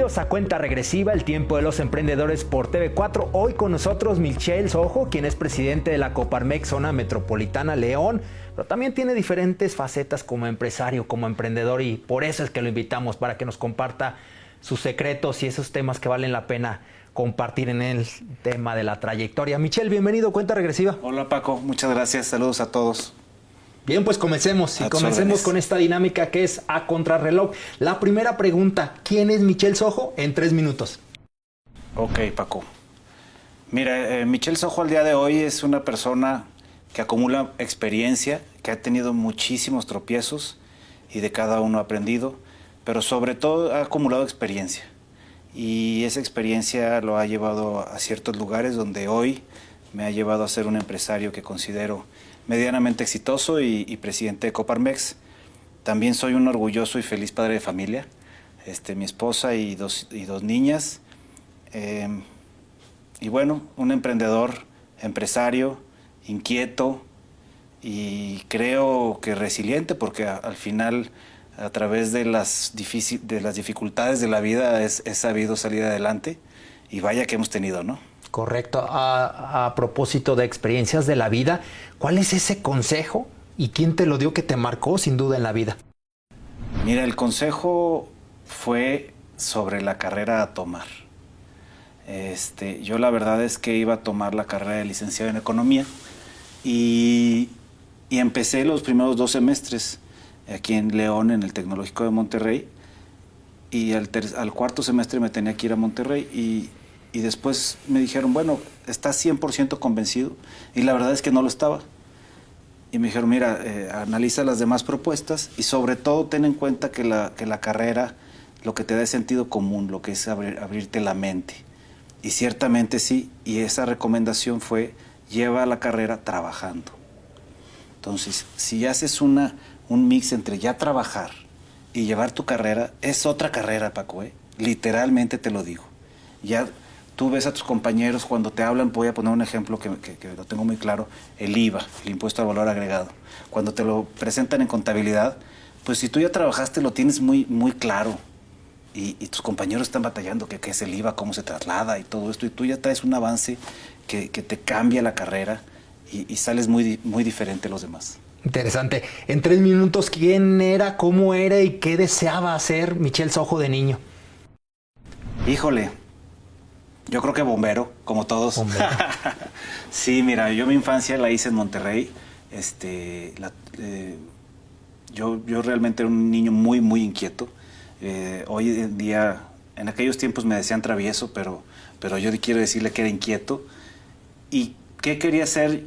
Bienvenidos a Cuenta Regresiva, el tiempo de los emprendedores por TV4. Hoy con nosotros Michel Sojo, quien es presidente de la Coparmex Zona Metropolitana León, pero también tiene diferentes facetas como empresario, como emprendedor, y por eso es que lo invitamos para que nos comparta sus secretos y esos temas que valen la pena compartir en el tema de la trayectoria. Michel, bienvenido a Cuenta Regresiva. Hola Paco, muchas gracias, saludos a todos. Bien, pues comencemos. Y comencemos con esta dinámica que es a contrarreloj. La primera pregunta, ¿quién es Michel Sojo? En 3 minutos. Ok, Paco. Mira, Michel Sojo al día de hoy es una persona que acumula experiencia, que ha tenido muchísimos tropiezos y de cada uno ha aprendido, pero sobre todo ha acumulado experiencia. Y esa experiencia lo ha llevado a ciertos lugares donde hoy me ha llevado a ser un empresario que considero medianamente exitoso y presidente de Coparmex. También soy un orgulloso y feliz padre de familia, mi esposa y dos niñas. Y bueno, un emprendedor, empresario, inquieto y creo que resiliente, porque al final, a través de las dificultades de la vida, he sabido salir adelante y vaya que hemos tenido, ¿no? Correcto. A propósito de experiencias de la vida, ¿cuál es ese consejo y quién te lo dio que te marcó sin duda en la vida? Mira, el consejo fue sobre la carrera a tomar. Yo la verdad es que iba a tomar la carrera de licenciado en Economía y empecé los primeros 2 semestres aquí en León, en el Tecnológico de Monterrey, y al 4º semestre me tenía que ir a Monterrey y después me dijeron, bueno, ¿estás 100% convencido? Y la verdad es que no lo estaba. Y me dijeron, mira, analiza las demás propuestas y sobre todo ten en cuenta que la carrera lo que te da es sentido común, lo que es abrirte la mente. Y ciertamente sí, y esa recomendación fue, lleva la carrera trabajando. Entonces, si haces un mix entre ya trabajar y llevar tu carrera, es otra carrera, Paco, literalmente te lo digo. Ya tú ves a tus compañeros cuando te hablan, voy a poner un ejemplo que lo tengo muy claro, el IVA, el impuesto al valor agregado. Cuando te lo presentan en contabilidad, pues si tú ya trabajaste lo tienes muy, muy claro y tus compañeros están batallando qué es el IVA, cómo se traslada y todo esto, y tú ya traes un avance que te cambia la carrera y sales muy, muy diferente a los demás. Interesante. En 3 minutos, ¿quién era, cómo era y qué deseaba hacer Michel Sojo de niño? Híjole, yo creo que bombero, como todos. Bombero. Sí, mira, yo mi infancia la hice en Monterrey. Yo realmente era un niño muy, muy inquieto. Hoy en día, en aquellos tiempos me decían travieso, pero yo quiero decirle que era inquieto. ¿Y qué quería hacer?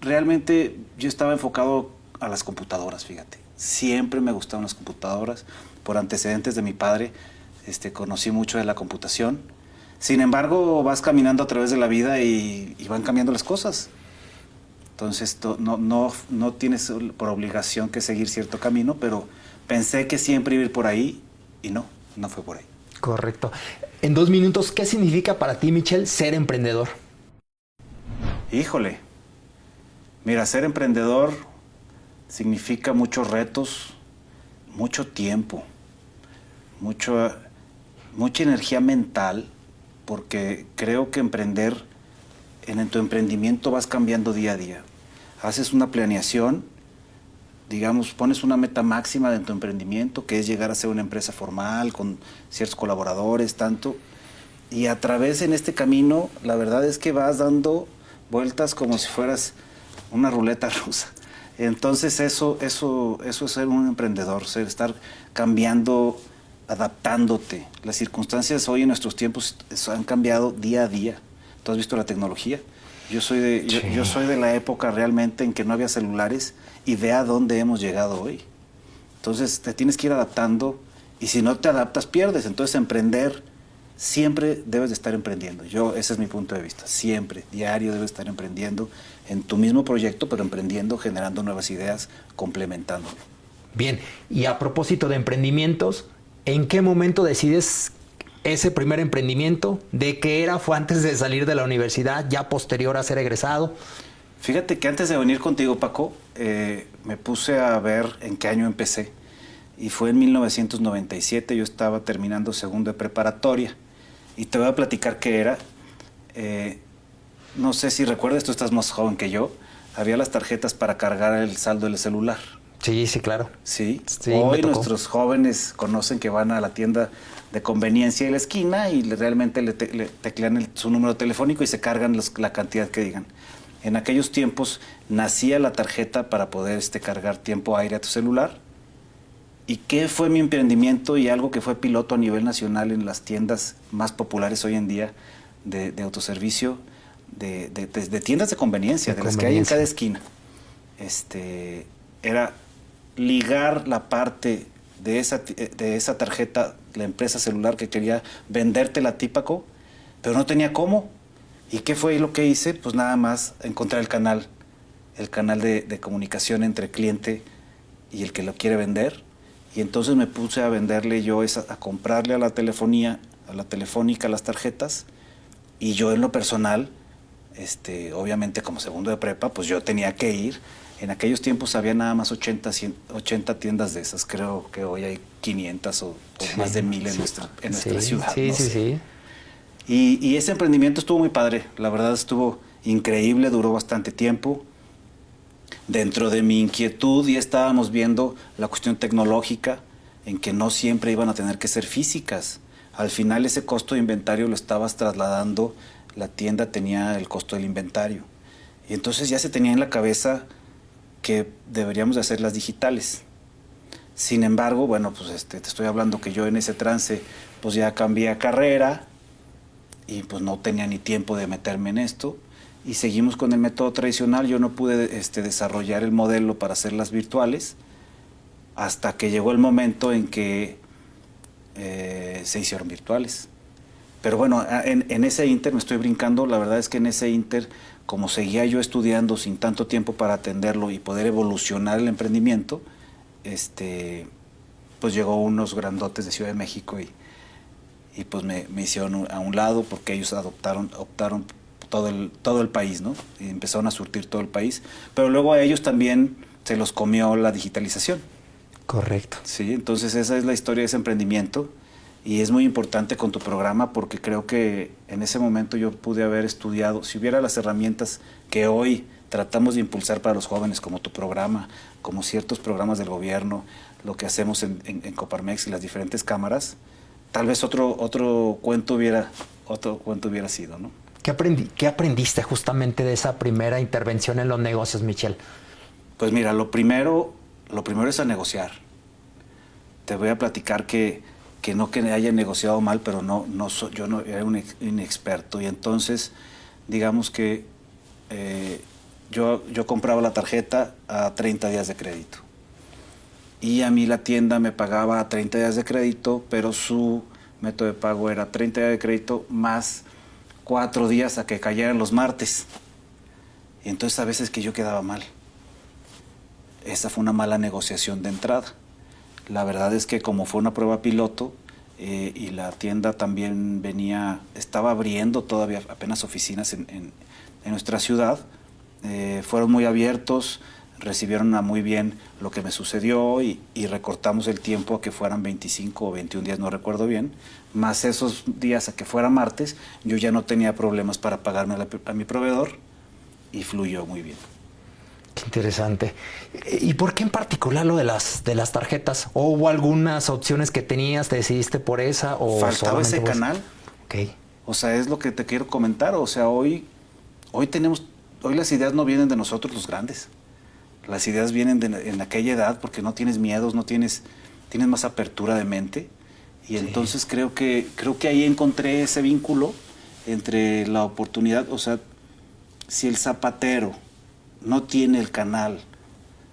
Realmente yo estaba enfocado a las computadoras, fíjate. Siempre me gustaron las computadoras. Por antecedentes de mi padre, conocí mucho de la computación. Sin embargo, vas caminando a través de la vida y van cambiando las cosas. Entonces, no tienes por obligación que seguir cierto camino, pero pensé que siempre iba a ir por ahí y no fue por ahí. Correcto. En 2 minutos, ¿qué significa para ti, Michel, ser emprendedor? Híjole. Mira, ser emprendedor significa muchos retos, mucho tiempo, mucha energía mental, porque creo que emprender, en tu emprendimiento vas cambiando día a día. Haces una planeación, digamos, pones una meta máxima de tu emprendimiento, que es llegar a ser una empresa formal, con ciertos colaboradores, tanto. Y a través en este camino, la verdad es que vas dando vueltas como si fueras una ruleta rusa. Entonces eso es ser un emprendedor, estar cambiando, adaptándote. Las circunstancias hoy en nuestros tiempos han cambiado día a día. ¿Tú has visto la tecnología? Yo soy de la época realmente en que no había celulares y ve a dónde hemos llegado hoy. Entonces te tienes que ir adaptando y si no te adaptas pierdes. Entonces emprender, siempre debes de estar emprendiendo. Ese es mi punto de vista. Siempre, diario debes estar emprendiendo en tu mismo proyecto, pero emprendiendo, generando nuevas ideas, complementándolo. Bien, y a propósito de emprendimientos, ¿en qué momento decides ese primer emprendimiento? ¿De qué era? ¿Fue antes de salir de la universidad, ya posterior a ser egresado? Fíjate que antes de venir contigo, Paco, me puse a ver en qué año empecé. y fue en 1997, yo estaba terminando segundo de preparatoria. Y te voy a platicar qué era. No sé si recuerdas, tú estás más joven que yo, había las tarjetas para cargar el saldo del celular. Sí, sí, claro. Sí, Sí, hoy nuestros jóvenes conocen que van a la tienda de conveniencia de la esquina y realmente le teclean su número telefónico y se cargan la cantidad que digan. En aquellos tiempos nacía la tarjeta para poder cargar tiempo aire a tu celular. ¿Y qué fue mi emprendimiento y algo que fue piloto a nivel nacional en las tiendas más populares hoy en día de autoservicio, de tiendas de conveniencia, de las que hay en cada esquina? Era ligar la parte de esa tarjeta, la empresa celular que quería venderte la Típaco, pero no tenía cómo. ¿Y qué fue lo que hice? Pues nada más encontrar el canal de comunicación entre cliente y el que lo quiere vender. Y entonces me puse a venderle yo, a comprarle a la telefónica las tarjetas, y yo en lo personal, obviamente como segundo de prepa, pues yo tenía que ir. En aquellos tiempos había nada más 80 tiendas de esas. Creo que hoy hay 500 o más de 1000 en nuestra ciudad. Sí, no sí, sé. sí. Y ese emprendimiento estuvo muy padre. La verdad estuvo increíble, duró bastante tiempo. Dentro de mi inquietud ya estábamos viendo la cuestión tecnológica, en que no siempre iban a tener que ser físicas. Al final ese costo de inventario lo estabas trasladando, la tienda tenía el costo del inventario. Y entonces ya se tenía en la cabeza que deberíamos de hacerlas digitales. Sin embargo, bueno, pues te estoy hablando que yo en ese trance pues ya cambié a carrera y pues no tenía ni tiempo de meterme en esto, y seguimos con el método tradicional. Yo no pude desarrollar el modelo para hacerlas virtuales hasta que llegó el momento en que se hicieron virtuales. Pero bueno, en ese inter, me estoy brincando, la verdad es que en ese inter, como seguía yo estudiando sin tanto tiempo para atenderlo y poder evolucionar el emprendimiento, pues llegó unos grandotes de Ciudad de México y pues me hicieron a un lado, porque ellos optaron todo el país, ¿no? Y empezaron a surtir todo el país. Pero luego a ellos también se los comió la digitalización. Correcto. Sí, entonces esa es la historia de ese emprendimiento. Y es muy importante con tu programa, porque creo que en ese momento yo pude haber estudiado, si hubiera las herramientas que hoy tratamos de impulsar para los jóvenes, como tu programa, como ciertos programas del gobierno, lo que hacemos en Coparmex y las diferentes cámaras, tal vez otro cuento hubiera sido, ¿no? ¿Qué aprendiste justamente de esa primera intervención en los negocios, Michel? Pues mira, lo primero es a negociar. Te voy a platicar que no que haya negociado mal, pero yo no era un inexperto. Y entonces, digamos que yo compraba la tarjeta a 30 días de crédito. Y a mí la tienda me pagaba a 30 días de crédito, pero su método de pago era 30 días de crédito más 4 días a que cayeran los martes. Y entonces a veces que yo quedaba mal. Esa fue una mala negociación de entrada. La verdad es que como fue una prueba piloto y la tienda también estaba abriendo todavía apenas oficinas en nuestra ciudad, fueron muy abiertos, recibieron muy bien lo que me sucedió y recortamos el tiempo a que fueran 25 o 21 días, no recuerdo bien, más esos días a que fuera martes. Yo ya no tenía problemas para pagarme a mi proveedor y fluyó muy bien. Qué interesante. ¿Y por qué en particular lo de las tarjetas? ¿O hubo algunas opciones que tenías, te decidiste por esa? ¿O faltaba ese canal? Okay. O sea, es lo que te quiero comentar. O sea, hoy las ideas no vienen de nosotros los grandes. Las ideas vienen en aquella edad, porque no tienes miedos, tienes más apertura de mente. Y entonces creo que ahí encontré ese vínculo entre la oportunidad. O sea, si el zapatero no tiene el canal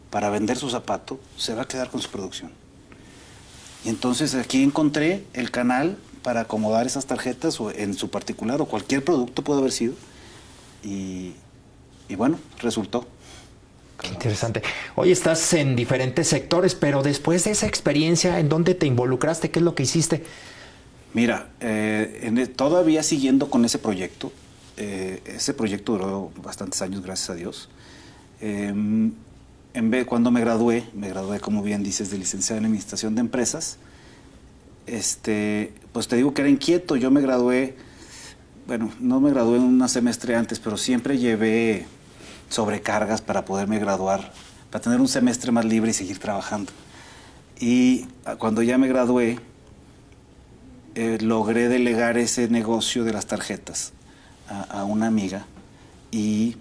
para vender su zapato, se va a quedar con su producción. Y entonces aquí encontré el canal para acomodar esas tarjetas, o en su particular, o cualquier producto puede haber sido. Y bueno, resultó. Qué interesante. Hoy estás en diferentes sectores, pero después de esa experiencia, ¿en dónde te involucraste? ¿Qué es lo que hiciste? Mira, todavía siguiendo con ese proyecto duró bastantes años, gracias a Dios. En cuando me gradué, como bien dices, de licenciado en Administración de Empresas, pues te digo que era inquieto. Yo me gradué, bueno, no me gradué un semestre antes, pero siempre llevé sobrecargas para poderme graduar, para tener un semestre más libre y seguir trabajando. Y cuando ya me gradué, logré delegar ese negocio de las tarjetas a una amiga y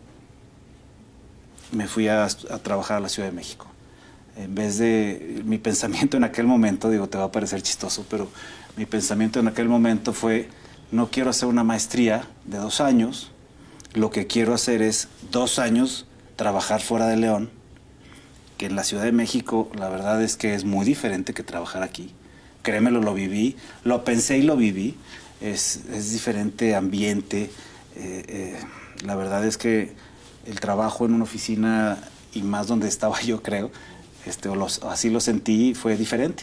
me fui a trabajar a la Ciudad de México. En vez de, mi pensamiento en aquel momento, digo, te va a parecer chistoso, pero mi pensamiento en aquel momento fue, no quiero hacer una maestría de 2 años, lo que quiero hacer es 2 años trabajar fuera de León, que en la Ciudad de México la verdad es que es muy diferente que trabajar aquí. Créemelo, lo viví, lo pensé y lo viví. Es diferente ambiente. La verdad es que el trabajo en una oficina, y más donde estaba yo, creo, así lo sentí, fue diferente.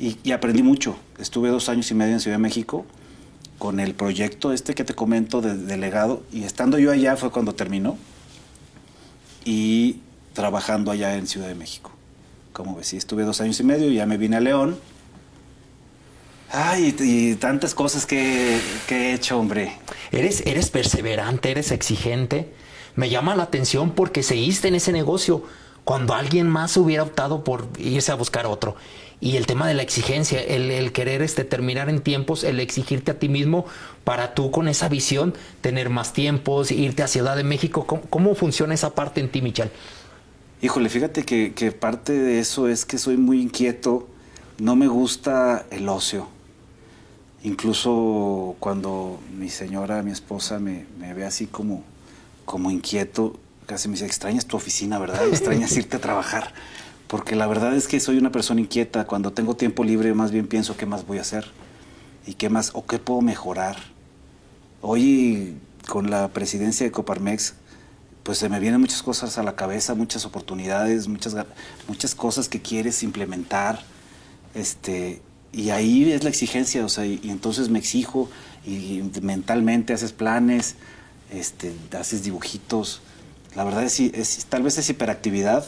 Y aprendí mucho. Estuve 2 años y medio en Ciudad de México con el proyecto que te comento de delegado, y estando yo allá fue cuando terminó, y trabajando allá en Ciudad de México. Como ves, sí, estuve 2 años y medio y ya me vine a León. Ay, y tantas cosas que he hecho, hombre. Eres perseverante, eres exigente. Me llama la atención porque seguiste en ese negocio cuando alguien más hubiera optado por irse a buscar otro. Y el tema de la exigencia, el querer terminar en tiempos, el exigirte a ti mismo para tú con esa visión tener más tiempos, irte a Ciudad de México. ¿Cómo funciona esa parte en ti, Michel? Híjole, fíjate que parte de eso es que soy muy inquieto, no me gusta el ocio. Incluso cuando mi señora, mi esposa, me ve así como inquieto, casi me dice, extrañas tu oficina, ¿verdad? Extrañas irte a trabajar. Porque la verdad es que soy una persona inquieta. Cuando tengo tiempo libre, más bien pienso qué más voy a hacer y qué más, o qué puedo mejorar. Hoy, con la presidencia de Coparmex, pues se me vienen muchas cosas a la cabeza, muchas oportunidades, muchas cosas que quieres implementar. Y ahí es la exigencia, o sea, y entonces me exijo, y mentalmente haces planes, haces dibujitos. La verdad tal vez es hiperactividad,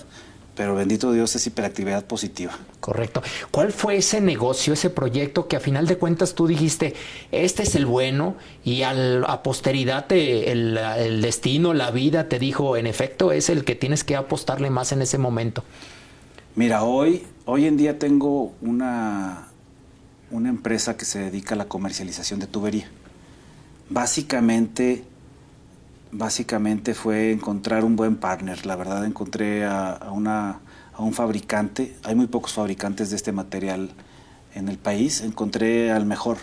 pero bendito Dios, es hiperactividad positiva. Correcto. ¿Cuál fue ese negocio, ese proyecto que a final de cuentas tú dijiste, este es el bueno, y a posteridad el destino, la vida te dijo, en efecto, es el que tienes que apostarle más en ese momento? Mira, hoy en día tengo una empresa que se dedica a la comercialización de tubería. Básicamente fue encontrar un buen partner. La verdad, encontré a un fabricante. Hay muy pocos fabricantes de este material en el país. Encontré al mejor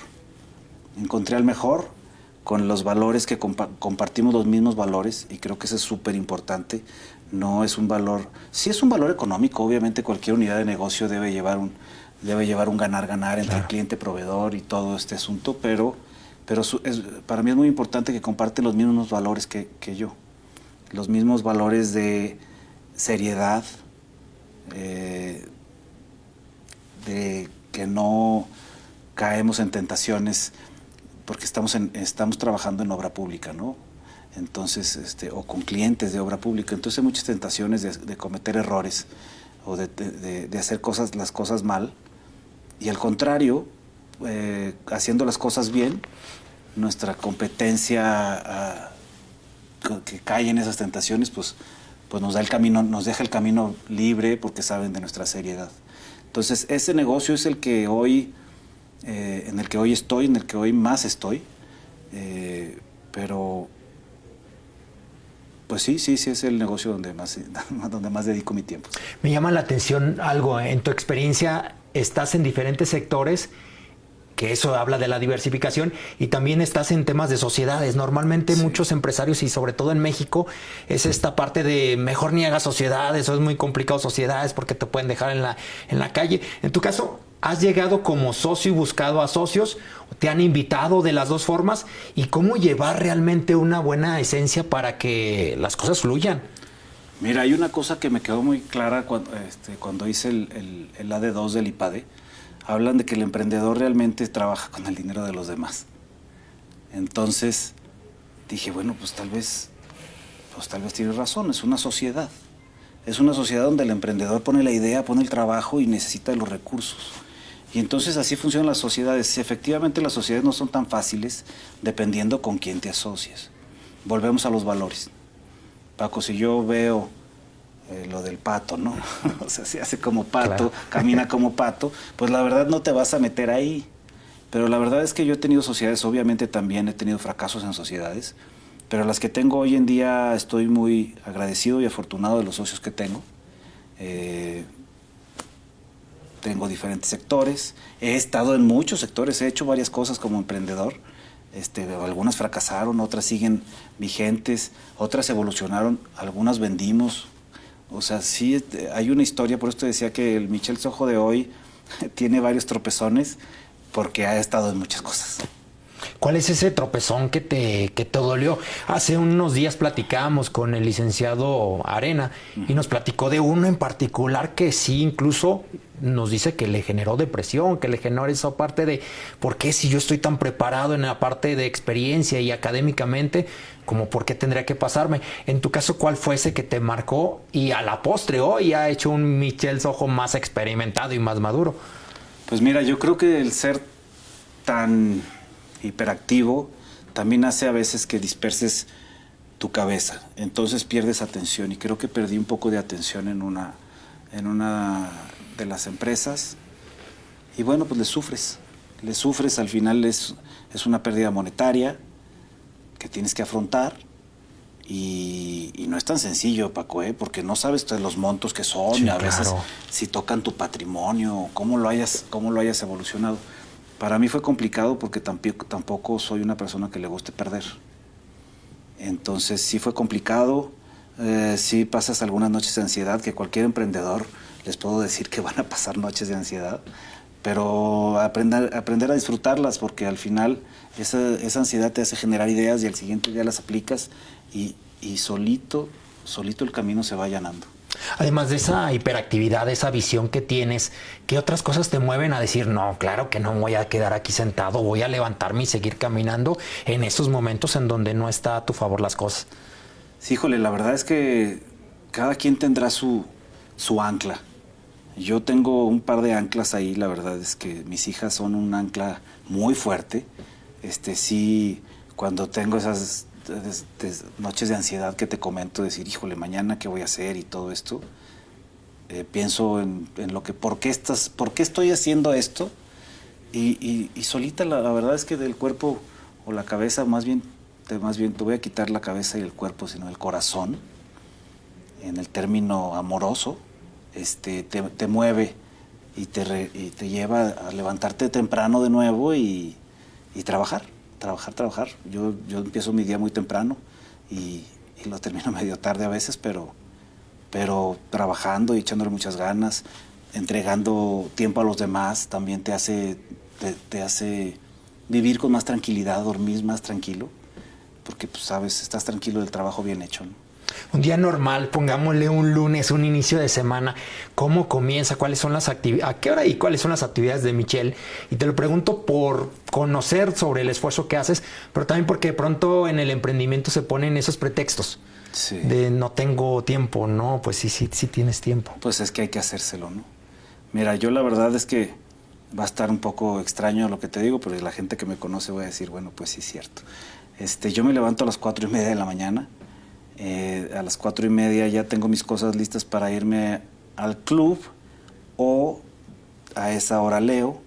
con los valores que compartimos, los mismos valores, y creo que eso es súper importante. No es un valor, sí es un valor económico. Obviamente cualquier unidad de negocio debe llevar un ganar-ganar entre el cliente, proveedor y todo este asunto, pero para mí es muy importante que comparten los mismos valores que yo. Los mismos valores de seriedad, de que no caemos en tentaciones, porque estamos trabajando en obra pública, ¿no? Entonces, o con clientes de obra pública. Entonces hay muchas tentaciones de cometer errores o de hacer las cosas mal. Y al contrario, haciendo las cosas bien, nuestra competencia que cae en esas tentaciones, pues nos deja el camino libre, porque saben de nuestra seriedad. Entonces, ese negocio es el que hoy, en el que hoy estoy, en el que hoy más estoy, pero pues sí es el negocio donde más dedico mi tiempo. Me llama la atención algo, en tu experiencia estás en diferentes sectores, que eso habla de la diversificación, y también estás en temas de sociedades. Normalmente muchos empresarios, y sobre todo en México, es esta parte de mejor ni hagas sociedades, o es muy complicado sociedades porque te pueden dejar en la calle. En tu caso, ¿has llegado como socio y buscado a socios? ¿Te han invitado de las dos formas? ¿Y cómo llevar realmente una buena esencia para que las cosas fluyan? Mira, hay una cosa que me quedó muy clara cuando hice el AD2 del IPADE. Hablan de que el emprendedor realmente trabaja con el dinero de los demás. Entonces dije, bueno, pues tal vez tienes razón, es una sociedad. Es una sociedad donde el emprendedor pone la idea, pone el trabajo y necesita los recursos. Y entonces así funcionan las sociedades. Efectivamente, las sociedades no son tan fáciles dependiendo con quién te asocias. Volvemos a los valores. Paco, si yo veo lo del pato, ¿no? O sea, si hace como pato, claro, camina como pato, pues la verdad no te vas a meter ahí. Pero la verdad es que yo he tenido sociedades, obviamente también he tenido fracasos en sociedades, pero las que tengo hoy en día estoy muy agradecido y afortunado de los socios que tengo. Tengo diferentes sectores, he estado en muchos sectores, he hecho varias cosas como emprendedor. Algunas fracasaron, otras siguen vigentes, otras evolucionaron, algunas vendimos. O sea, sí, hay una historia, por eso te decía que el Michel Sojo de hoy tiene varios tropezones porque ha estado en muchas cosas. ¿Cuál es ese tropezón que te dolió? Hace unos días platicábamos con el licenciado Arena y nos platicó de uno en particular que sí, incluso nos dice que le generó depresión, que le generó esa parte de ¿por qué si yo estoy tan preparado en la parte de experiencia y académicamente, como por qué tendría que pasarme? En tu caso, ¿cuál fue ese que te marcó y a la postre hoy ha hecho un Michel Sojo más experimentado y más maduro? Pues mira, yo creo que el ser tan hiperactivo también hace a veces que disperses tu cabeza, entonces pierdes atención, y creo que perdí un poco de atención en una de las empresas, y bueno, pues le sufres, al final es una pérdida monetaria que tienes que afrontar, y no es tan sencillo, Paco, porque no sabes los montos que son, sí, a veces claro, si tocan tu patrimonio, cómo lo hayas evolucionado. Para mí fue complicado porque tampoco soy una persona que le guste perder. Entonces sí fue complicado, sí pasas algunas noches de ansiedad, que cualquier emprendedor les puedo decir que van a pasar noches de ansiedad, pero aprender a disfrutarlas, porque al final esa ansiedad te hace generar ideas y al siguiente día las aplicas y solito el camino se va allanando. Además de esa hiperactividad, esa visión que tienes, ¿qué otras cosas te mueven a decir, no, claro que no me voy a quedar aquí sentado, voy a levantarme y seguir caminando en esos momentos en donde no está a tu favor las cosas? Sí, híjole, la verdad es que cada quien tendrá su ancla. Yo tengo un par de anclas ahí, la verdad es que mis hijas son un ancla muy fuerte. Sí, cuando tengo esas noches de ansiedad que te comento, decir, híjole, mañana qué voy a hacer y todo esto, pienso en lo que, ¿por qué estoy haciendo esto? Y solita la verdad es que del cuerpo o la cabeza, más bien te voy a quitar la cabeza y el cuerpo, sino el corazón, en el término amoroso, te mueve y te lleva a levantarte temprano de nuevo y trabajar. Yo empiezo mi día muy temprano y lo termino medio tarde a veces, pero trabajando y echándole muchas ganas, entregando tiempo a los demás, también te hace vivir con más tranquilidad, dormir más tranquilo, porque pues sabes, estás tranquilo del trabajo bien hecho, ¿no? Un día normal, pongámosle un lunes, un inicio de semana, ¿cómo comienza? ¿Cuáles son las actividades? ¿A qué hora y cuáles son las actividades de Michel? Y te lo pregunto por conocer sobre el esfuerzo que haces, pero también porque de pronto en el emprendimiento se ponen esos pretextos. Sí. De no tengo tiempo, no, pues sí tienes tiempo. Pues es que hay que hacérselo, ¿no? Mira, yo la verdad es que va a estar un poco extraño lo que te digo, pero la gente que me conoce va a decir, bueno, pues sí es cierto. Yo me levanto a las 4:30 de la mañana. A las 4:30 ya tengo mis cosas listas para irme al club, o a esa hora leo,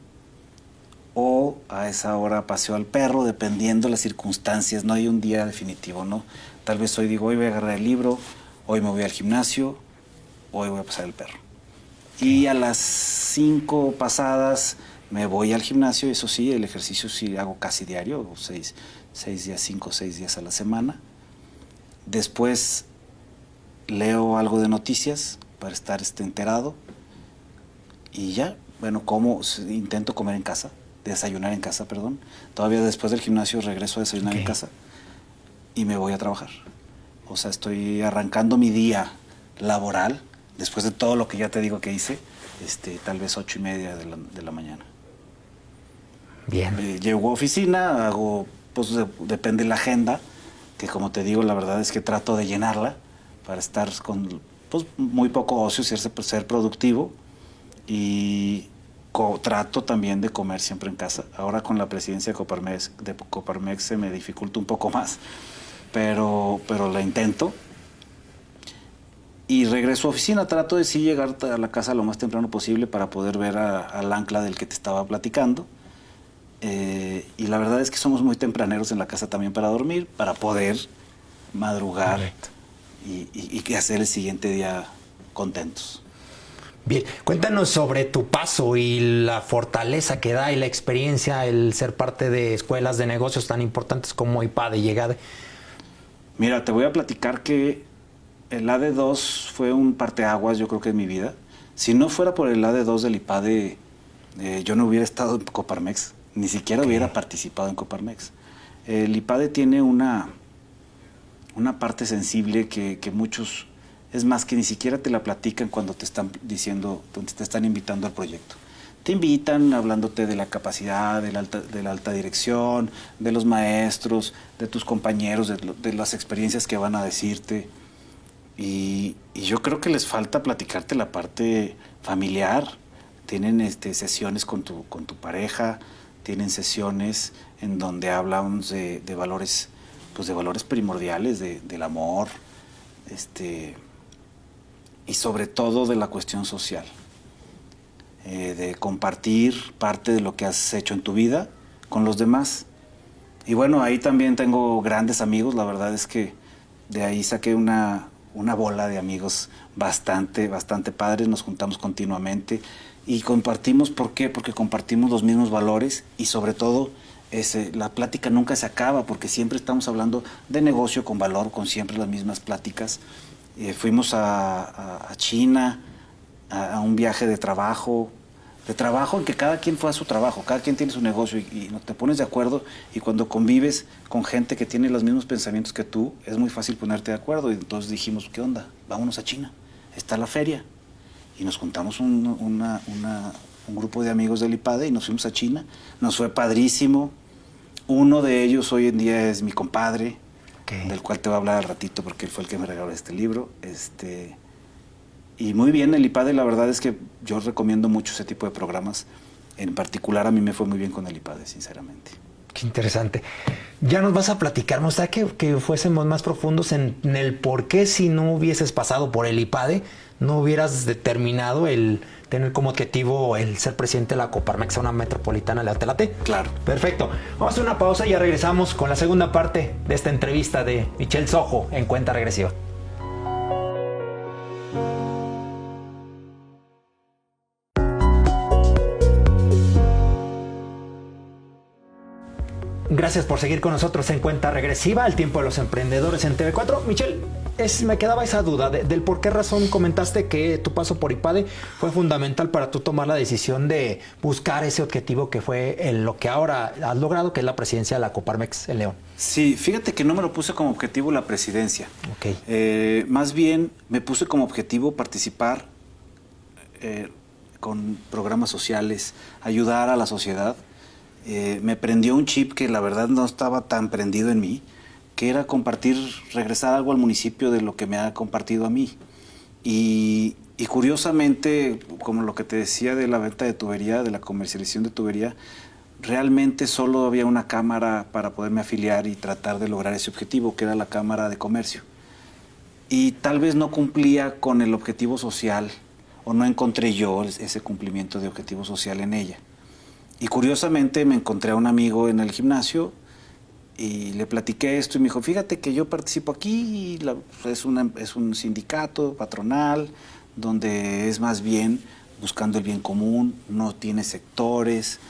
o a esa hora paseo al perro, dependiendo de las circunstancias. No hay un día definitivo, ¿no? Tal vez hoy digo, hoy voy a agarrar el libro, hoy me voy al gimnasio, hoy voy a pasar el perro. Y a las 5 pasadas me voy al gimnasio, eso sí, el ejercicio sí hago casi diario, 5 o 6 días a la semana. Después leo algo de noticias para estar enterado, y ya, bueno, intento comer en casa, desayunar en casa, perdón. Todavía después del gimnasio regreso a desayunar en casa y me voy a trabajar. O sea, estoy arrancando mi día laboral, después de todo lo que ya te digo que hice, tal vez 8:30 de la mañana. Bien. Llego a oficina, pues depende de la agenda, que como te digo, la verdad es que trato de llenarla para estar pues muy poco ocio, ser productivo, y trato también de comer siempre en casa. Ahora con la presidencia de Coparmex se me dificulta un poco más, pero la intento. Y regreso a oficina, trato de sí llegar a la casa lo más temprano posible para poder ver al ancla del que te estaba platicando. Y la verdad es que somos muy tempraneros en la casa también para dormir, para poder madrugar y hacer el siguiente día contentos. Bien, cuéntanos sobre tu paso y la fortaleza que da y la experiencia el ser parte de escuelas de negocios tan importantes como IPADE y EGADE. Mira, te voy a platicar que el AD2 fue un parteaguas, yo creo que en mi vida. Si no fuera por el AD2 del IPADE, yo no hubiera estado en Coparmex, ni siquiera hubiera participado en Coparmex. El IPADE tiene una parte sensible que muchos, es más, que ni siquiera te la platican cuando te están diciendo, donde te están invitando al proyecto. Te invitan hablándote de la capacidad, de la alta dirección, de los maestros, de tus compañeros, de las experiencias que van a decirte. Y yo creo que les falta platicarte la parte familiar. Tienen sesiones con tu pareja, tienen sesiones en donde hablamos de valores, pues de valores primordiales, del amor, y sobre todo de la cuestión social, de compartir parte de lo que has hecho en tu vida con los demás. Y bueno, ahí también tengo grandes amigos, la verdad es que de ahí saqué una bola de amigos bastante padres, nos juntamos continuamente y compartimos. ¿Por qué? Porque compartimos los mismos valores y sobre todo la plática nunca se acaba, porque siempre estamos hablando de negocio con valor, con siempre las mismas pláticas. Fuimos a China, a un viaje de trabajo en que cada quien fue a su trabajo, cada quien tiene su negocio y no te pones de acuerdo, y cuando convives con gente que tiene los mismos pensamientos que tú, es muy fácil ponerte de acuerdo. Y entonces dijimos, ¿qué onda? Vámonos a China, está la feria. Y nos juntamos un grupo de amigos del IPADE y nos fuimos a China. Nos fue padrísimo. Uno de ellos hoy en día es mi compadre, del cual te voy a hablar al ratito porque él fue el que me regaló este libro. Y muy bien, el IPADE, la verdad es que yo recomiendo mucho ese tipo de programas. En particular, a mí me fue muy bien con el IPADE, sinceramente. Qué interesante. Ya nos vas a platicar, me gustaría que fuésemos más profundos en el por qué, si no hubieses pasado por el IPADE, no hubieras determinado el tener como objetivo el ser presidente de la Coparmex, zona metropolitana de Te-la-Te. Claro. Perfecto. Vamos a hacer una pausa y ya regresamos con la segunda parte de esta entrevista de Michel Sojo en Cuenta Regresiva. Gracias por seguir con nosotros en Cuenta Regresiva, el tiempo de los emprendedores en TV4. Michel, me quedaba esa duda del por qué razón comentaste que tu paso por IPADE fue fundamental para tú tomar la decisión de buscar ese objetivo que fue lo que ahora has logrado, que es la presidencia de la Coparmex en León. Sí, fíjate que no me lo puse como objetivo la presidencia. Okay. Más bien me puse como objetivo participar con programas sociales, ayudar a la sociedad. Me prendió un chip que la verdad no estaba tan prendido en mí, que era regresar algo al municipio de lo que me ha compartido a mí. Y curiosamente, como lo que te decía de la venta de tubería, de la comercialización de tubería, realmente solo había una cámara para poderme afiliar y tratar de lograr ese objetivo, que era la Cámara de Comercio. Y tal vez no cumplía con el objetivo social, o no encontré yo ese cumplimiento de objetivo social en ella. Y curiosamente me encontré a un amigo en el gimnasio y le platiqué esto y me dijo, fíjate que yo participo aquí, es un sindicato patronal donde es más bien buscando el bien común, no tiene sectores,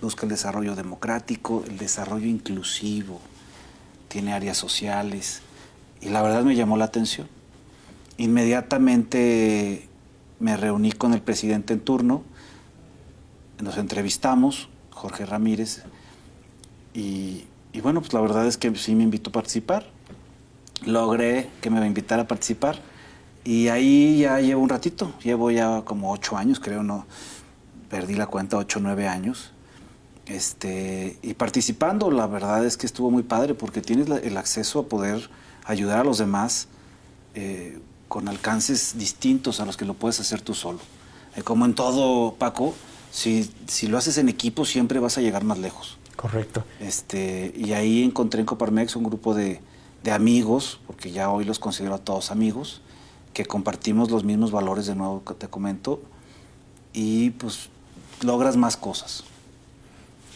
busca el desarrollo democrático, el desarrollo inclusivo, tiene áreas sociales. Y la verdad me llamó la atención. Inmediatamente me reuní con el presidente en turno, nos entrevistamos, Jorge Ramírez, y bueno, pues la verdad es que sí me invitó a participar. Logré que me invitara a participar y ahí ya llevo un ratito, llevo ya como 8 años, creo, no perdí la cuenta, 8 o 9 años. Y participando, la verdad es que estuvo muy padre porque tienes el acceso a poder ayudar a los demás con alcances distintos a los que lo puedes hacer tú solo. Como en todo, Paco, si lo haces en equipo siempre vas a llegar más lejos. Correcto. Y ahí encontré en Coparmex un grupo de amigos, porque ya hoy los considero a todos amigos, que compartimos los mismos valores, de nuevo que te comento, y pues logras más cosas.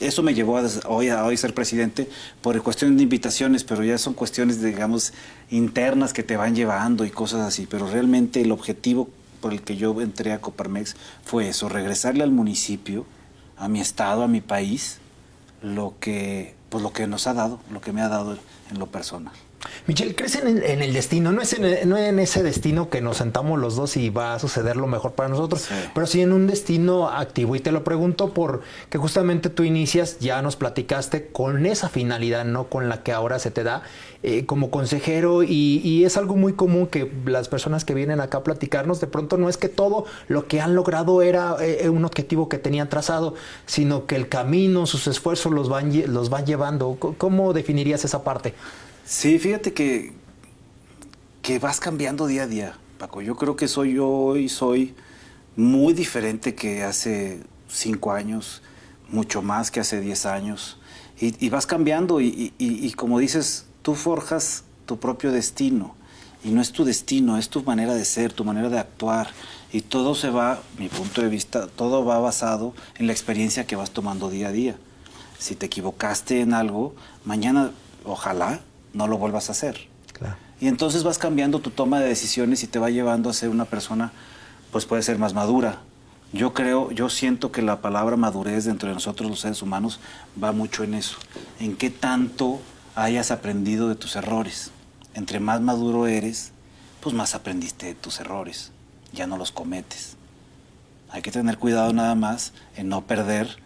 Eso me llevó a hoy ser presidente por cuestión de invitaciones, pero ya son cuestiones, digamos, internas que te van llevando y cosas así. Pero realmente el objetivo por el que yo entré a Coparmex fue eso, regresarle al municipio, a mi estado, a mi país, lo que nos ha dado, lo que me ha dado en lo personal. Michel, ¿crees en el destino? No en ese destino que nos sentamos los dos y va a suceder lo mejor para nosotros, sí, pero sí en un destino activo. Y te lo pregunto porque justamente tú inicias, ya nos platicaste, con esa finalidad, no con la que ahora se te da como consejero. Y es algo muy común que las personas que vienen acá a platicarnos, de pronto no es que todo lo que han logrado era un objetivo que tenían trazado, sino que el camino, sus esfuerzos los van llevando. ¿Cómo definirías esa parte? Sí, fíjate que vas cambiando día a día, Paco. Yo creo que soy muy diferente que hace 5 años, mucho más que hace 10 años. Y vas cambiando y como dices, tú forjas tu propio destino. Y no es tu destino, es tu manera de ser, tu manera de actuar. Y todo mi punto de vista, todo va basado en la experiencia que vas tomando día a día. Si te equivocaste en algo, mañana, ojalá, no lo vuelvas a hacer. Claro. Y entonces vas cambiando tu toma de decisiones y te va llevando a ser una persona, pues puede ser más madura. Yo siento que la palabra madurez dentro de nosotros los seres humanos va mucho en eso. En qué tanto hayas aprendido de tus errores. Entre más maduro eres, pues más aprendiste de tus errores. Ya no los cometes. Hay que tener cuidado nada más en no perder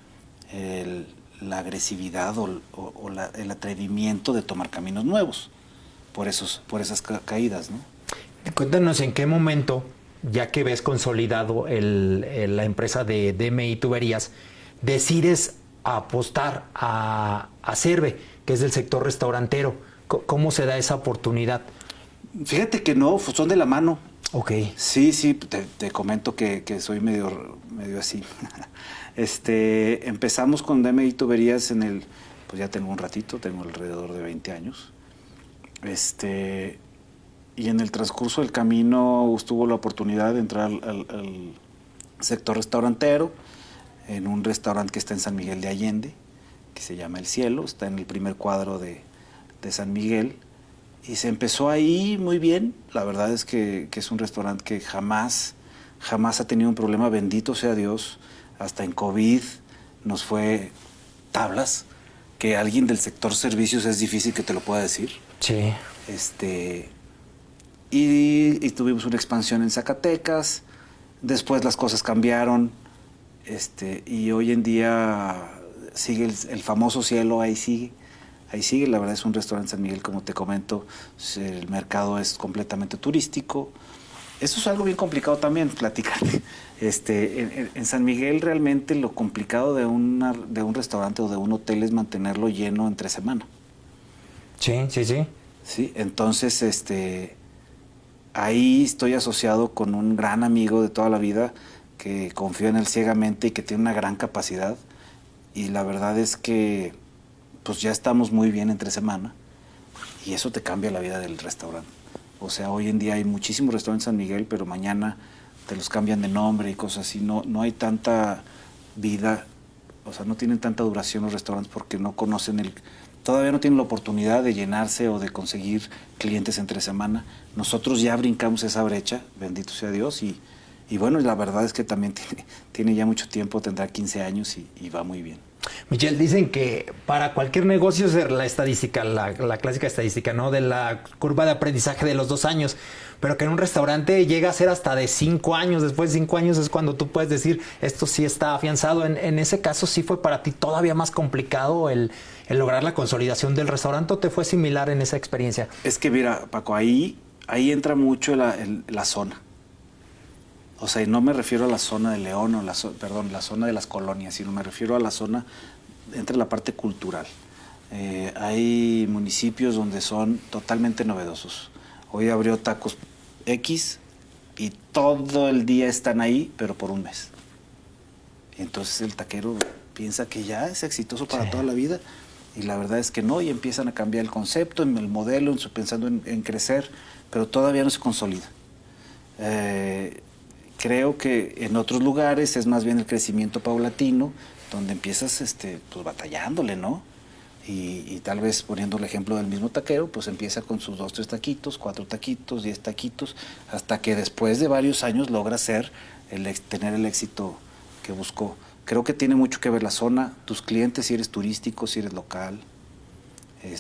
la agresividad o el atrevimiento de tomar caminos nuevos por esas caídas, ¿no? Cuéntanos en qué momento, ya que ves consolidado la empresa de DMI Tuberías, decides apostar a Cerve, que es del sector restaurantero. ¿Cómo se da esa oportunidad? Fíjate que no, son de la mano. Ok. Sí, te comento que soy medio así. Empezamos con DMI Tuberías pues ya tengo un ratito, tengo alrededor de 20 años. Y en el transcurso del camino tuvo la oportunidad de entrar al sector restaurantero, en un restaurante que está en San Miguel de Allende, que se llama El Cielo, está en el primer cuadro de San Miguel. Y se empezó ahí muy bien. La verdad es que es un restaurante que jamás ha tenido un problema, bendito sea Dios. Hasta en COVID nos fue tablas, que alguien del sector servicios es difícil que te lo pueda decir. Sí. Y tuvimos una expansión en Zacatecas. Después las cosas cambiaron. Y hoy en día sigue el famoso Cielo, ahí sigue. Ahí sigue, la verdad es un restaurante San Miguel, como te comento, el mercado es completamente turístico. Eso es algo bien complicado también, platicarte. En San Miguel realmente lo complicado de un restaurante o de un hotel es mantenerlo lleno entre semana. Sí. Sí, entonces ahí estoy asociado con un gran amigo de toda la vida que confío en él ciegamente y que tiene una gran capacidad. Y la verdad es que pues ya estamos muy bien entre semana y eso te cambia la vida del restaurante. O sea, hoy en día hay muchísimos restaurantes en San Miguel, pero mañana te los cambian de nombre y cosas así. No hay tanta vida, o sea, no tienen tanta duración los restaurantes porque no conocen todavía no tienen la oportunidad de llenarse o de conseguir clientes entre semana. Nosotros ya brincamos esa brecha, bendito sea Dios, y bueno, la verdad es que también tiene ya mucho tiempo, tendrá 15 años y va muy bien. Michel, dicen que para cualquier negocio es la estadística, la clásica estadística, ¿no? De la curva de aprendizaje de los 2 años, pero que en un restaurante llega a ser hasta de 5 años. Después de 5 años es cuando tú puedes decir, esto sí está afianzado. En ese caso, ¿sí fue para ti todavía más complicado el lograr la consolidación del restaurante o te fue similar en esa experiencia? Es que mira, Paco, ahí entra mucho la zona. O sea, y no me refiero a la zona de León, la zona de las colonias, sino me refiero a la zona entre la parte cultural. Hay municipios donde son totalmente novedosos. Hoy abrió Tacos X y todo el día están ahí, pero por un mes. Y entonces el taquero piensa que ya es exitoso para toda la vida y la verdad es que no, y empiezan a cambiar el concepto, el modelo, pensando en crecer, pero todavía no se consolida. Creo que en otros lugares es más bien el crecimiento paulatino, donde empiezas pues batallándole, ¿no? Y tal vez poniendo el ejemplo del mismo taquero, pues empieza con sus 2, 3 taquitos, 4 taquitos, 10 taquitos, hasta que después de varios años logra tener el éxito que buscó. Creo que tiene mucho que ver la zona, tus clientes, si eres turístico, si eres local,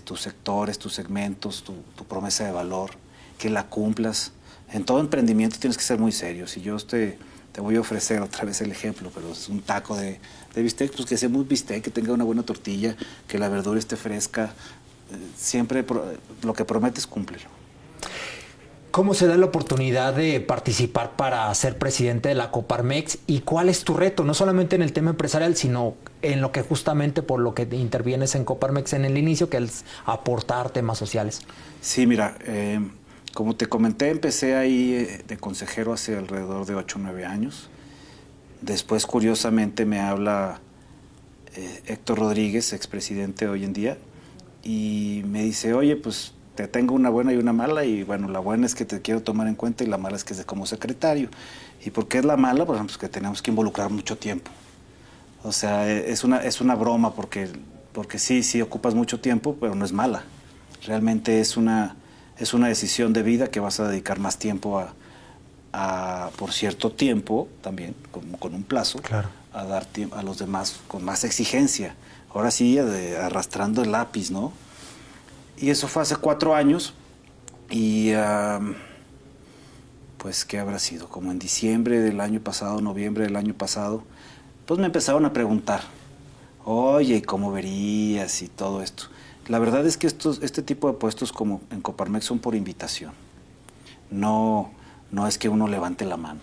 tus sectores, tus segmentos, tu promesa de valor, que la cumplas. En todo emprendimiento tienes que ser muy serio. Si yo te voy a ofrecer otra vez el ejemplo, pero es un taco de bistec, pues que sea muy bistec, que tenga una buena tortilla, que la verdura esté fresca. Siempre lo que prometes, cúmplelo. ¿Cómo se da la oportunidad de participar para ser presidente de la Coparmex y cuál es tu reto? No solamente en el tema empresarial, sino en lo que justamente por lo que intervienes en Coparmex en el inicio, que es aportar temas sociales. Sí, mira, como te comenté, empecé ahí de consejero hace alrededor de 8 o 9 años. Después, curiosamente, me habla Héctor Rodríguez, expresidente hoy en día, y me dice, oye, pues te tengo una buena y una mala, y bueno, la buena es que te quiero tomar en cuenta y la mala es que es como secretario. ¿Y por qué es la mala? Por ejemplo, es que tenemos que involucrar mucho tiempo. O sea, es una broma porque sí ocupas mucho tiempo, pero no es mala. Realmente es una decisión de vida que vas a dedicar más tiempo por cierto tiempo también, con un plazo, claro, a dar tiempo a los demás con más exigencia. Ahora sí, arrastrando el lápiz, ¿no? Y eso fue hace 4 años y pues, ¿qué habrá sido? Como en diciembre del año pasado, noviembre del año pasado, pues me empezaron a preguntar, oye, ¿cómo verías? Y todo esto. La verdad es que este tipo de puestos como en Coparmex son por invitación. No es que uno levante la mano.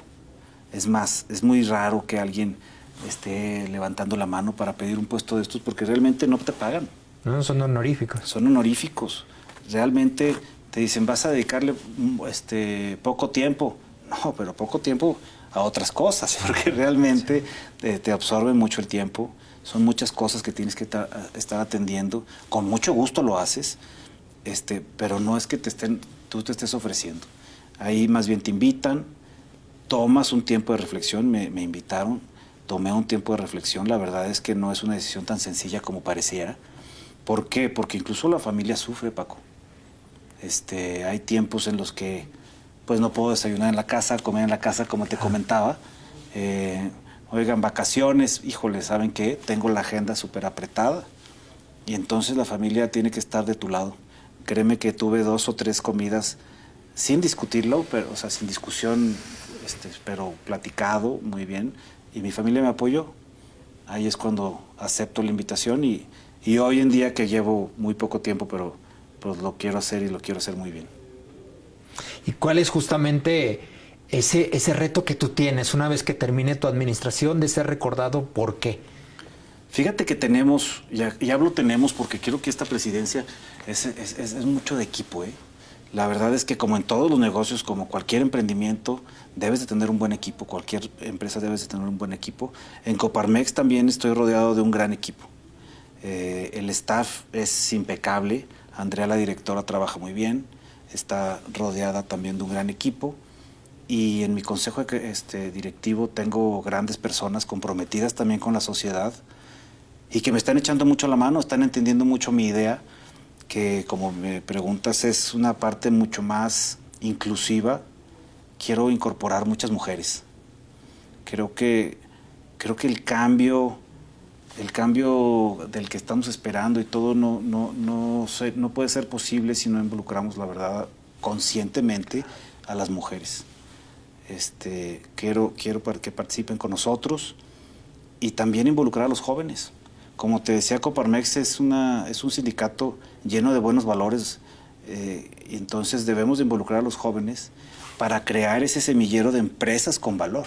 Es más, es muy raro que alguien esté levantando la mano para pedir un puesto de estos porque realmente no te pagan. No, son honoríficos. Son honoríficos. Realmente te dicen, vas a dedicarle poco tiempo. No, pero poco tiempo a otras cosas, porque realmente te absorben mucho el tiempo. Son muchas cosas que tienes que estar atendiendo. Con mucho gusto lo haces, pero no es que tú te estés ofreciendo. Ahí más bien te invitan, tomas un tiempo de reflexión. Me invitaron, tomé un tiempo de reflexión. La verdad es que no es una decisión tan sencilla como pareciera. ¿Por qué? Porque incluso la familia sufre, Paco. Hay tiempos en los que pues no puedo desayunar en la casa, comer en la casa, como te comentaba. Oigan, vacaciones, híjole, ¿saben qué? Tengo la agenda súper apretada y entonces la familia tiene que estar de tu lado. Créeme que tuve 2 o 3 comidas sin discutirlo, pero, o sea, sin discusión, pero platicado muy bien, y mi familia me apoyó. Ahí es cuando acepto la invitación y hoy en día que llevo muy poco tiempo, pero pues lo quiero hacer y lo quiero hacer muy bien. ¿Y cuál es justamente ese reto que tú tienes una vez que termine tu administración de ser recordado? ¿Por qué? Fíjate que tenemos, y hablo tenemos porque quiero que esta presidencia es mucho de equipo, ¿eh? La verdad es que como en todos los negocios, como cualquier emprendimiento, debes de tener un buen equipo, cualquier empresa debes de tener un buen equipo. En Coparmex también estoy rodeado de un gran equipo. El staff es impecable, Andrea, la directora, trabaja muy bien, está rodeada también de un gran equipo y en mi consejo directivo tengo grandes personas comprometidas también con la sociedad y que me están echando mucho la mano, están entendiendo mucho mi idea, que como me preguntas es una parte mucho más inclusiva. Quiero incorporar muchas mujeres. Creo que el cambio del que estamos esperando y todo no puede ser posible si no involucramos, la verdad, conscientemente a las mujeres. Quiero que participen con nosotros y también involucrar a los jóvenes. Como te decía, Coparmex es un sindicato lleno de buenos valores, y entonces debemos de involucrar a los jóvenes para crear ese semillero de empresas con valor.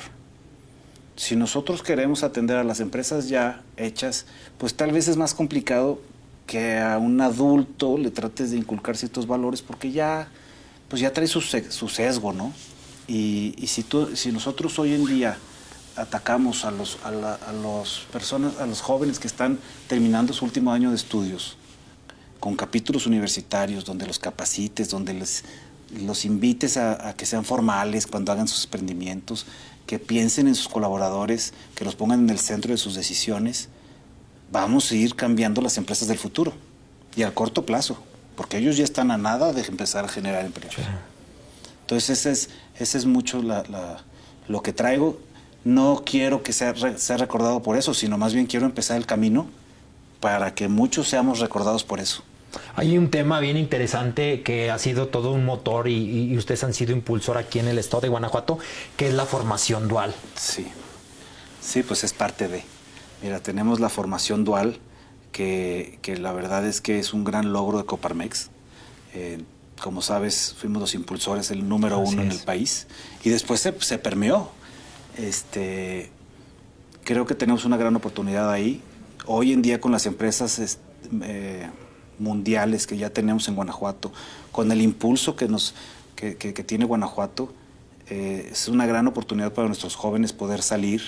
Si nosotros queremos atender a las empresas ya hechas, pues tal vez es más complicado que a un adulto le trates de inculcar ciertos valores porque ya pues ya trae su sesgo, ¿no? Y si nosotros hoy en día atacamos a los jóvenes que están terminando su último año de estudios, con capítulos universitarios, donde los capacites, donde los invites a que sean formales cuando hagan sus emprendimientos, que piensen en sus colaboradores, que los pongan en el centro de sus decisiones, vamos a ir cambiando las empresas del futuro y a corto plazo, porque ellos ya están a nada de empezar a generar empleo. Sí. Entonces ese es mucho lo que traigo. No quiero que sea recordado por eso, sino más bien quiero empezar el camino para que muchos seamos recordados por eso. Hay un tema bien interesante que ha sido todo un motor y ustedes han sido impulsor aquí en el estado de Guanajuato, que es la formación dual. Sí, pues es parte de. Mira, tenemos la formación dual, que la verdad es que es un gran logro de Coparmex. Como sabes, fuimos los impulsores, el número uno en el país, y después se permeó. Creo que tenemos una gran oportunidad ahí. Hoy en día con las empresas mundiales que ya tenemos en Guanajuato, con el impulso que tiene Guanajuato, es una gran oportunidad para nuestros jóvenes poder salir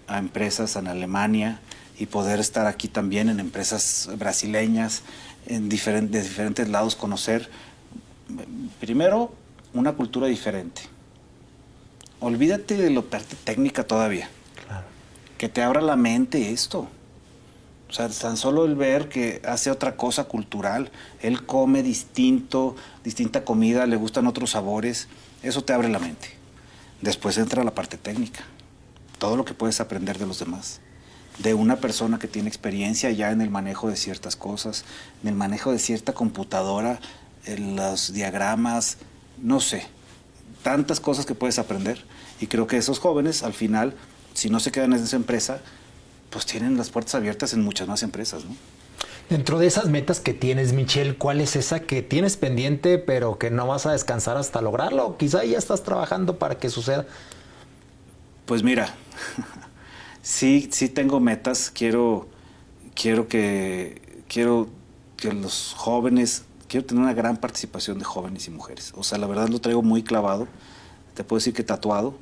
a empresas en Alemania y poder estar aquí también en empresas brasileñas, de diferentes lados, conocer primero una cultura diferente. Olvídate de la parte técnica todavía. Claro. Que te abra la mente esto. O sea, tan solo el ver que hace otra cosa cultural, él come distinta comida, le gustan otros sabores, eso te abre la mente. Después entra la parte técnica, todo lo que puedes aprender de los demás, de una persona que tiene experiencia ya en el manejo de ciertas cosas, en el manejo de cierta computadora, en los diagramas, no sé, tantas cosas que puedes aprender. Y creo que esos jóvenes, al final, si no se quedan en esa empresa, pues tienen las puertas abiertas en muchas más empresas, ¿no? Dentro de esas metas que tienes, Michel, ¿cuál es esa que tienes pendiente pero que no vas a descansar hasta lograrlo? Quizá ya estás trabajando para que suceda. Pues mira, sí tengo metas. Quiero que los jóvenes, quiero tener una gran participación de jóvenes y mujeres. O sea, la verdad lo traigo muy clavado, te puedo decir que tatuado,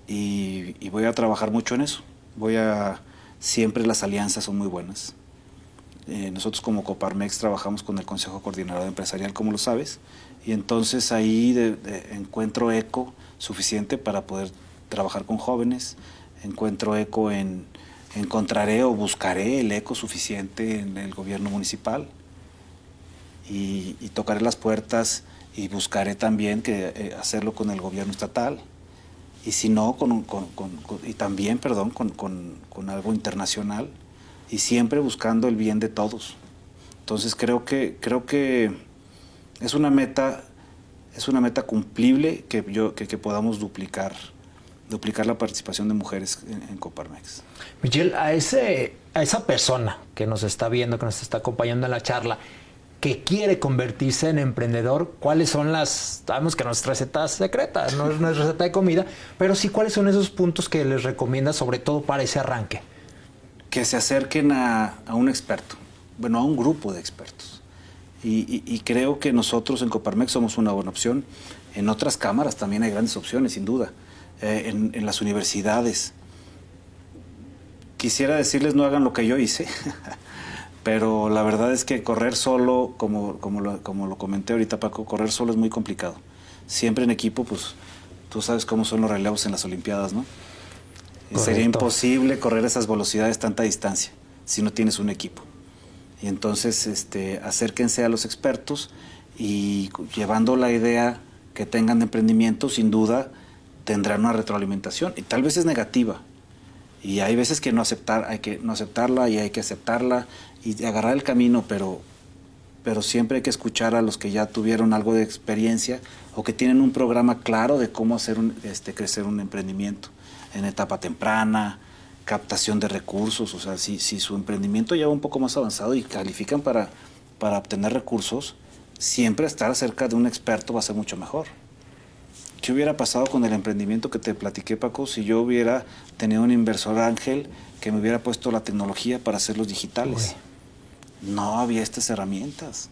y voy a trabajar mucho en eso. Siempre las alianzas son muy buenas. Nosotros como Coparmex trabajamos con el Consejo Coordinador Empresarial, como lo sabes, y entonces ahí encuentro eco suficiente para poder trabajar con jóvenes, encontraré o buscaré el eco suficiente en el gobierno municipal y tocaré las puertas y buscaré también hacerlo con el gobierno estatal. Y si no, con algo internacional, y siempre buscando el bien de todos. Entonces creo que es una meta cumplible que podamos duplicar la participación de mujeres en Coparmex. Michel, a esa persona que nos está viendo, que nos está acompañando en la charla, que quiere convertirse en emprendedor, ¿cuáles son sabemos que no es receta secreta, no es receta de comida, pero sí cuáles son esos puntos que les recomienda, sobre todo para ese arranque? Que se acerquen a un experto, a un grupo de expertos. Y creo que nosotros en Coparmex somos una buena opción. En otras cámaras también hay grandes opciones, sin duda. En las universidades. Quisiera decirles no hagan lo que yo hice, pero la verdad es que correr solo, como lo comenté ahorita, Paco, correr solo es muy complicado. Siempre en equipo, pues tú sabes cómo son los relevos en las Olimpiadas, ¿no? Sería imposible correr esas velocidades, tanta distancia, si no tienes un equipo. Y entonces acérquense a los expertos y llevando la idea que tengan de emprendimiento, sin duda tendrán una retroalimentación. Y tal vez es negativa. Y hay veces que hay que no aceptarla y hay que aceptarla y agarrar el camino, pero siempre hay que escuchar a los que ya tuvieron algo de experiencia o que tienen un programa claro de cómo hacer crecer un emprendimiento en etapa temprana, captación de recursos. O sea, si su emprendimiento ya va un poco más avanzado y califican para obtener recursos, siempre estar cerca de un experto va a ser mucho mejor. ¿Qué hubiera pasado con el emprendimiento que te platiqué, Paco, si yo hubiera tenido un inversor ángel que me hubiera puesto la tecnología para hacerlos digitales? No había estas herramientas.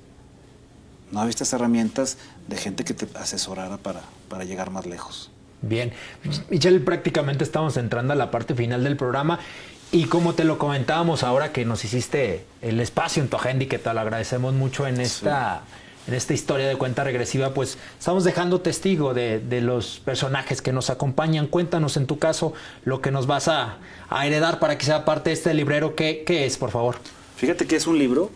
No había estas herramientas de gente que te asesorara para llegar más lejos. Bien, Michelle, prácticamente estamos entrando a la parte final del programa y como te lo comentábamos ahora que nos hiciste el espacio en tu agenda y que te lo agradecemos mucho en esta historia de cuenta regresiva, pues estamos dejando testigo de los personajes que nos acompañan. Cuéntanos en tu caso lo que nos vas a heredar para que sea parte de este librero. ¿Qué es, por favor? Fíjate que es un libro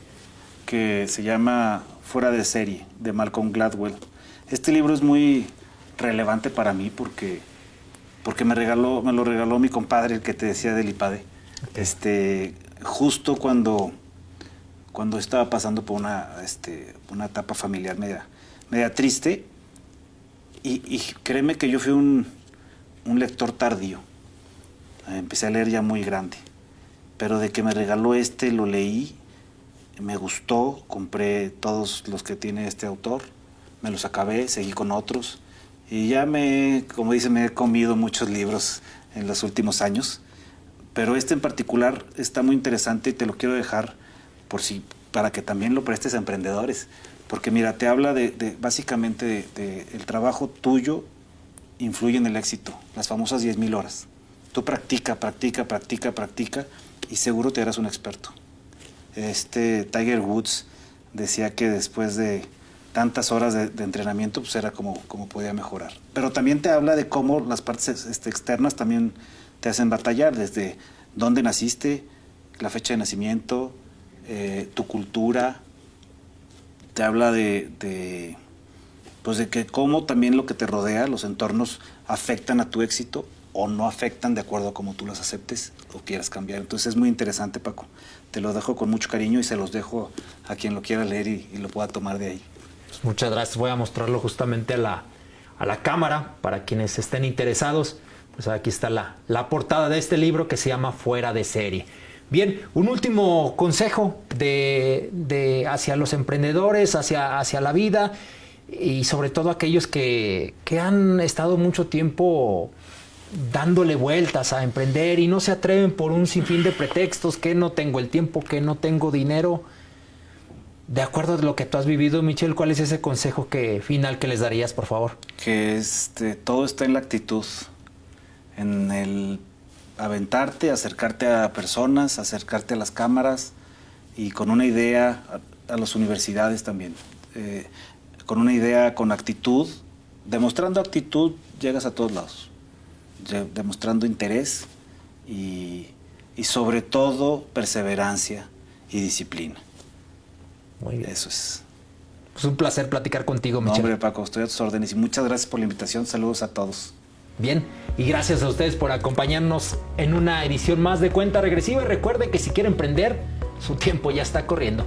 que se llama Fuera de serie, de Malcolm Gladwell. Este libro es muy relevante para mí porque me lo regaló mi compadre, el que te decía del IPADE. Justo cuando estaba pasando por una etapa familiar media triste, y créeme que yo fui un lector tardío. Empecé a leer ya muy grande, pero de que me regaló lo leí, me gustó, compré todos los que tiene este autor, me los acabé, seguí con otros, y ya como dice, me he comido muchos libros en los últimos años, pero en particular está muy interesante y te lo quiero dejar para que también lo prestes a emprendedores, porque mira, te habla básicamente el trabajo tuyo influye en el éxito, las famosas 10,000 horas. Tú practica y seguro te harás un experto. Tiger Woods decía que después de tantas horas de entrenamiento, pues era como podía mejorar. Pero también te habla de cómo las partes externas también te hacen batallar, desde dónde naciste, la fecha de nacimiento, tu cultura. Te habla de que cómo también lo que te rodea, los entornos, afectan a tu éxito o no afectan de acuerdo a cómo tú las aceptes o quieras cambiar. Entonces es muy interesante, Paco. Te lo dejo con mucho cariño y se los dejo a quien lo quiera leer y lo pueda tomar de ahí. Pues muchas gracias. Voy a mostrarlo justamente a la cámara para quienes estén interesados. Pues aquí está la portada de este libro que se llama Fuera de serie. Bien, un último consejo hacia los emprendedores, hacia la vida y sobre todo aquellos que han estado mucho tiempo dándole vueltas a emprender y no se atreven por un sinfín de pretextos, que no tengo el tiempo, que no tengo dinero. De acuerdo a lo que tú has vivido, Michelle, ¿cuál es ese consejo final que les darías, por favor? Que todo está en la actitud, en el aventarte, acercarte a personas, acercarte a las cámaras y con una idea, a las universidades también, con una idea, con actitud. Demostrando actitud llegas a todos lados, demostrando interés y sobre todo perseverancia y disciplina. Muy bien. Eso es. Es un placer platicar contigo, Michelle. Hombre, Paco, estoy a tus órdenes y muchas gracias por la invitación. Saludos a todos. Bien, y gracias a ustedes por acompañarnos en una edición más de Cuenta Regresiva. Y recuerden que si quieren emprender, su tiempo ya está corriendo.